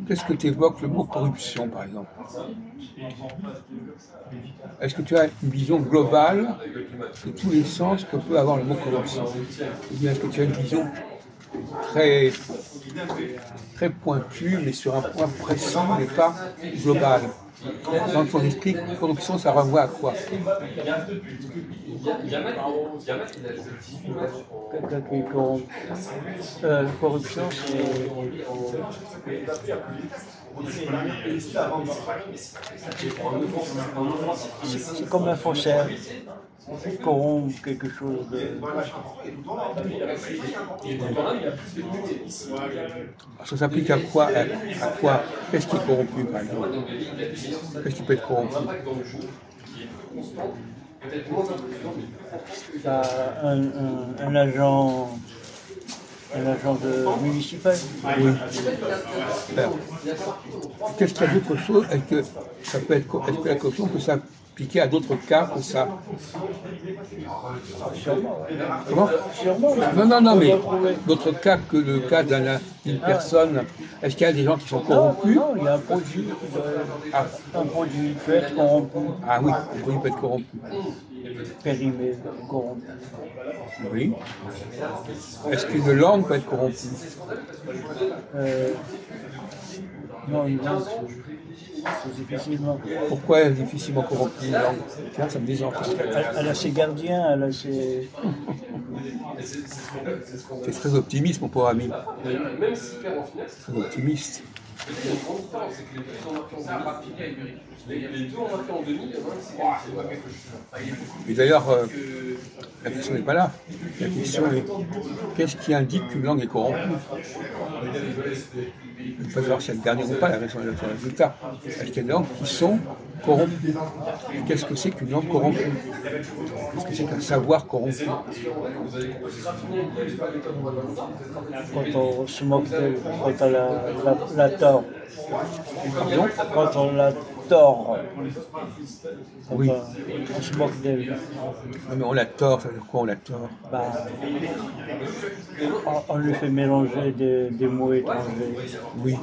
Qu'est-ce que tu évoques le mot corruption, par exemple? Est-ce que tu as une vision globale de tous les sens que peut avoir le mot corruption? Ou bien est-ce que tu as une vision très, très pointue, mais sur un point précis, mais pas global? Dans ton esprit, corruption, ça renvoie à quoi? Quelqu'un qui est corrompu. Corruption, c'est comme un faussaire. Corrompre quelque chose de... Ça s'applique à quoi? Qu'est-ce qui est corrompu, par exemple? Qu'est-ce qui peut être corrompu? Un agent municipal. Oui. Alors, qu'est-ce qu'il y a d'autre chose? Est-ce que la corruption peut s'appliquer à d'autres cas que ça? Sûrement. Comment? Sûrement. Non, mais d'autres cas que le cas d'une personne. Est-ce qu'il y a des gens qui sont corrompus? Non, il y a un produit. Un produit peut être corrompu. Ah oui, un produit peut être corrompu. Périmé, corrompu. Oui. Est-ce qu'une langue peut être corrompue? Non, une langue, c'est difficilement. Pourquoi elle est difficilement corrompue, une langue? Tiens, ça me désencante. Elle a ses gardiens, elle a ses... C'est très optimiste, mon pauvre ami. Très optimiste. Mais d'ailleurs, la question n'est pas là. La question est qu'est-ce qui indique qu'une langue est corrompue? Je ne peux pas savoir si elle dernière ou pas, la raison est le résultat. Est-ce qu'il y a des langues qui sont corrompues? Et qu'est-ce que c'est qu'une langue corrompue? Qu'est-ce que c'est qu'un savoir corrompu? Quand on se moque d'elle, quand on la tord. Pardon? Quand on la tord. Oui. On se moque d'elle. Non, mais on la tord, ça veut dire quoi on la tord? On lui fait mélanger des mots étrangers. Oui.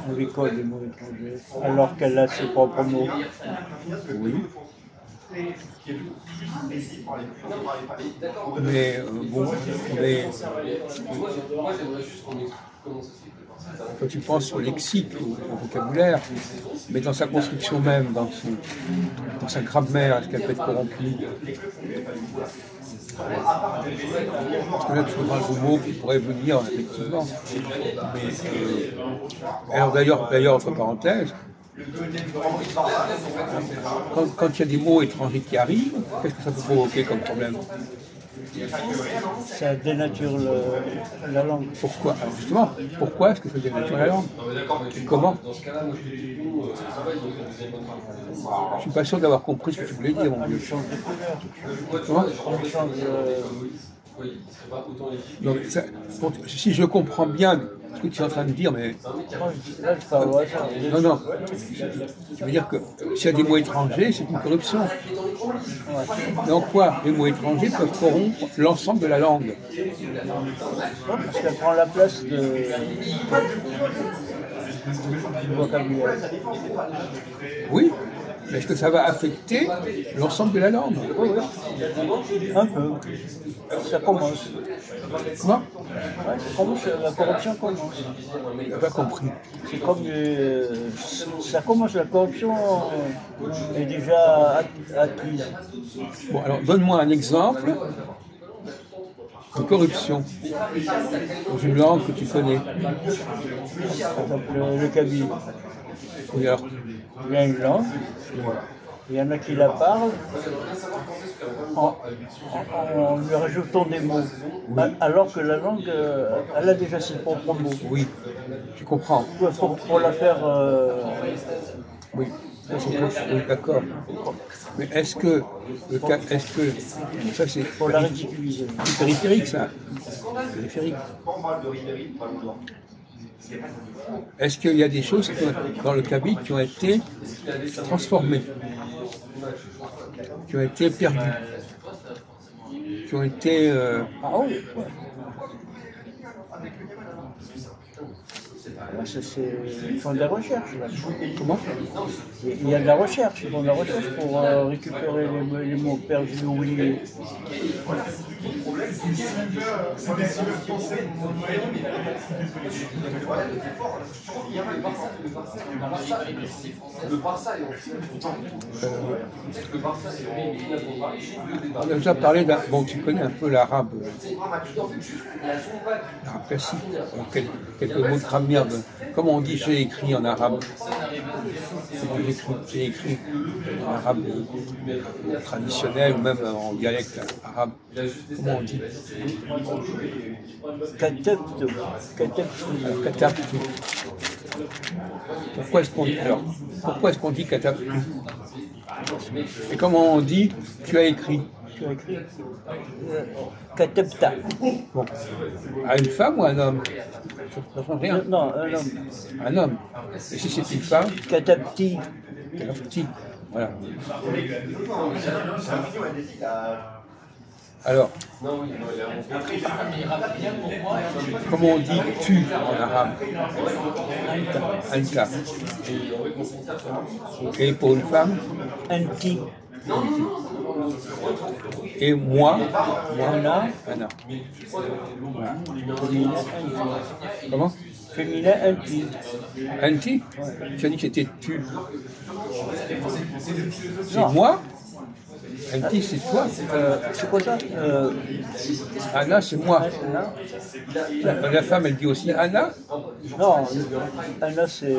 On lui colle des mots étrangers, alors qu'elle a ses propres mots. Oui. Mais bon, quand tu penses au lexique, au vocabulaire, mais dans sa construction même, dans sa grammaire, est-ce qu'elle peut être corrompue? Parce que là, tu parles de mots qui pourraient venir, effectivement. Mais, alors d'ailleurs, entre parenthèses, quand il y a des mots étrangers qui arrivent, qu'est-ce que ça peut provoquer comme problème? Ça dénature la langue. Pourquoi? Alors justement, pourquoi est-ce que ça dénature la langue? Comment? Je suis pas sûr d'avoir compris ce que tu voulais dire, mon vieux. Comment? Donc, si je comprends bien ce que tu es en train de dire, mais... Non. Tu veux dire que s'il y a des mots étrangers, c'est une corruption. Mais en quoi les mots étrangers peuvent corrompre l'ensemble de la langue? Parce qu'elle prend la place du vocabulaire. Oui. Mais est-ce que ça va affecter l'ensemble de la langue? Oui. Un peu. Ça commence. Comment? La corruption commence. Je n'ai pas compris. C'est comme... ça commence, la corruption est déjà acquise. Bon, alors donne-moi un exemple de corruption dans une langue que tu connais. Par exemple, le kabyle. Oui, alors. Il y a une langue, il y en a qui la parlent en lui rajoutant des mots, alors que la langue, elle a déjà ses propres mots. Oui, tu comprends. Pour la faire... Oui, d'accord. Mais est-ce que ça c'est pour la ridiculiser. Périphérique, ça. Périphérique. Est-ce qu'il y a des choses dans le kabyle qui ont été transformées, qui ont été perdues, qui ont été... Ah oui, ouais. Ouais, ils font de la recherche là. Comment? Il y a de la recherche, ils font de la recherche pour récupérer les mots perdus ou oubliés. On a déjà parlé d'un... Bon, tu connais un peu l'arabe classique, quelques mots de grammaire. Comment on dit j'ai écrit en arabe? J'ai écrit en arabe traditionnel ou même en dialecte arabe. Comment on dit? Katabtu. Alors, katabtu. Pourquoi est-ce qu'on dit katabtu? Et comment on dit tu as écrit? Tu as écrit Katabta. Bon. À une femme ou à un homme? Ça change rien. Non, un homme. Un homme. Et si c'est une femme? Katabti. Katabti. Voilà. Alors, comment on dit tu en arabe? Anta. Et pour une femme? Anti. Et moi? Ana. Anna. Féminin, Comment? Féminin, anti. Anti? Tu as dit que c'était tu. C'est Non. moi? Anti, c'est toi? C'est quoi ça Anna, c'est moi. Anna. La femme, elle dit aussi Anna? Non, Anna c'est...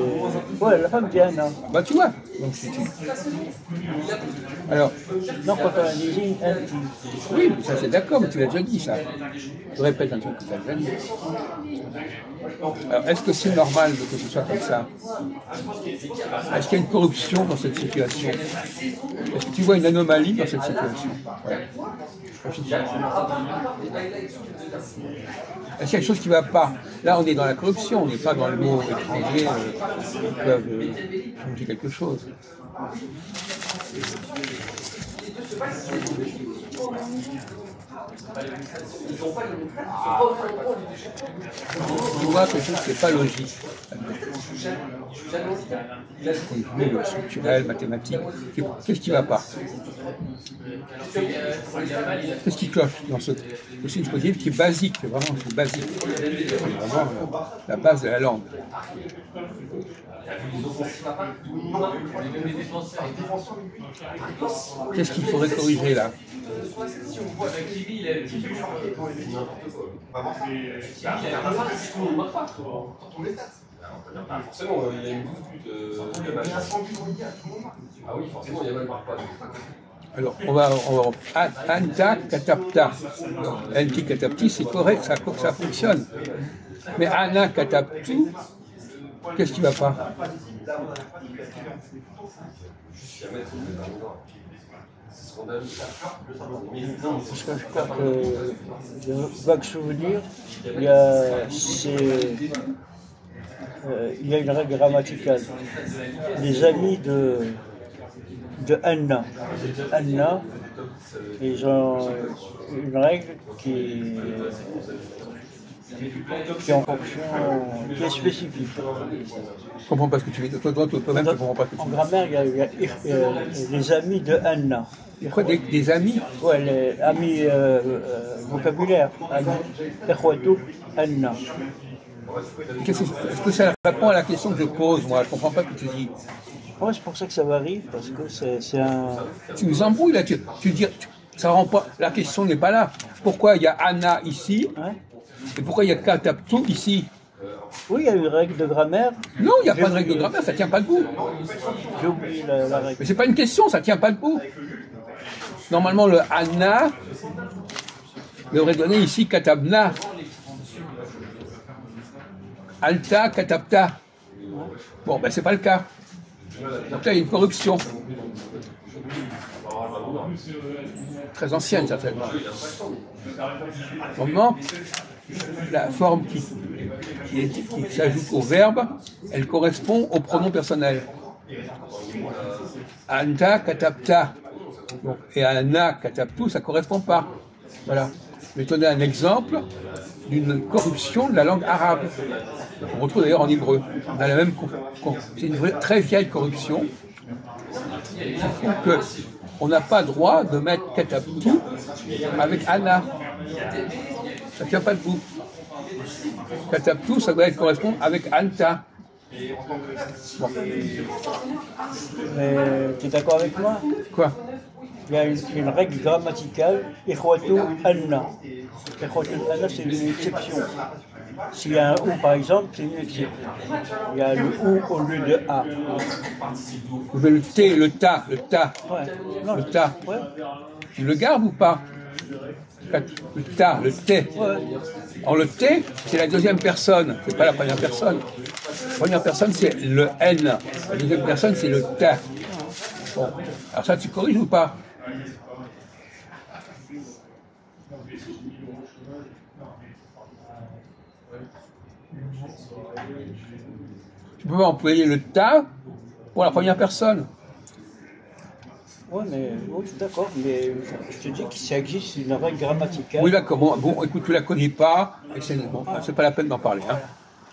Ouais, la femme dit Anna. Bah tu vois. Donc c'est tu. Alors, Non, quand on désigne anti. oui, ça c'est d'accord, mais tu l'as déjà dit ça. Je répète un truc que tu as déjà dit. Alors, est-ce que c'est normal que ce soit comme ça? Est-ce qu'il y a une corruption dans cette situation? Est-ce que tu vois une anomalie dans cette situation? Voilà. Est-ce qu'il y a quelque chose qui ne va pas? Là, on est dans la corruption, on n'est pas dans le mot étranger qui peuvent changer quelque chose. Tu vois quelque chose qui n'est pas logique. Le structurel, mathématique. Qu'est-ce qui ne va pas? Qu'est-ce qui cloche dans ce dispositif qui est basique, vraiment c'est basique. C'est vraiment la base de la langue. Qu'est-ce qu'il faudrait corriger là? Forcément, il y a une dispute. Ah oui, forcément, il y a même pas. Alors, on va Anta Katapta. Anti Katapti, c'est correct, ça fonctionne. Mais Anna Kataptu, qu'est-ce qui ne va pas? Parce que je crois que, de vagues souvenirs, il y a une règle grammaticale. Les amis de Anna. Anna, ils ont une règle qui est en fonction, qui est spécifique. Je comprends pas ce que tu veux dire. Toi-même, tu comprends pas ce que tu En veux dire. grammaire, il y a les amis de Anna. Quoi, des amis? Ouais, les amis vocabulaire. Amis. Ikhwatu Anna. Est-ce que ça répond à la question que je pose, moi? Je comprends pas ce que tu dis. Ouais, c'est pour ça que ça varie, parce que c'est un... Tu nous embrouilles là, tu dis, ça rend pas, la question n'est pas là. Pourquoi il y a Anna ici, Ouais. et pourquoi il y a Kataptu ici? Oui, il y a une règle de grammaire. Non, il n'y a pas de règle de grammaire, ça tient pas debout. J'ai oublié la règle. Mais c'est pas une question, ça tient pas debout. Normalement, le Anna devrait donner ici Katabna. Alta Katapta. Bon, ben c'est pas le cas. Donc là, il y a une corruption. Très ancienne, certainement. Normalement, la forme qui s'ajoute au verbe, elle correspond au pronom personnel. Anta Katapta. Donc, et Anna Kataptu, ça ne correspond pas. Voilà. Je vais te donner un exemple. d'une corruption de la langue arabe. On retrouve d'ailleurs en hébreu. On a la même c'est une très vieille corruption qui fait qu'on n'a pas droit de mettre Katabtu avec Anna. Ça ne tient pas debout. Katabtu, ça doit correspondre avec Anta. Bon. Tu es d'accord avec moi? Quoi? Il y a une règle grammaticale, Ikhwatu Anna. Ikhwatu Anna, c'est une exception. S'il y a un ou, par exemple, c'est une exception. Il y a le ou au lieu de a. Mais le t, le ta. Ouais. Non, le ta. Ouais. Tu le gardes ou pas? Le ta, le t. Ouais. Alors le t, c'est la deuxième personne, c'est pas la première personne. La première personne, c'est le n. La deuxième personne, c'est le ta. Bon. Alors ça, tu corriges ou pas? Tu peux employer le ta pour la première personne. Oui, mais oui, je suis d'accord, mais je te dis que ça existe une règle grammaticale. Oui, d'accord. Bon, écoute, tu la connais pas, et c'est pas la peine d'en parler. Hein.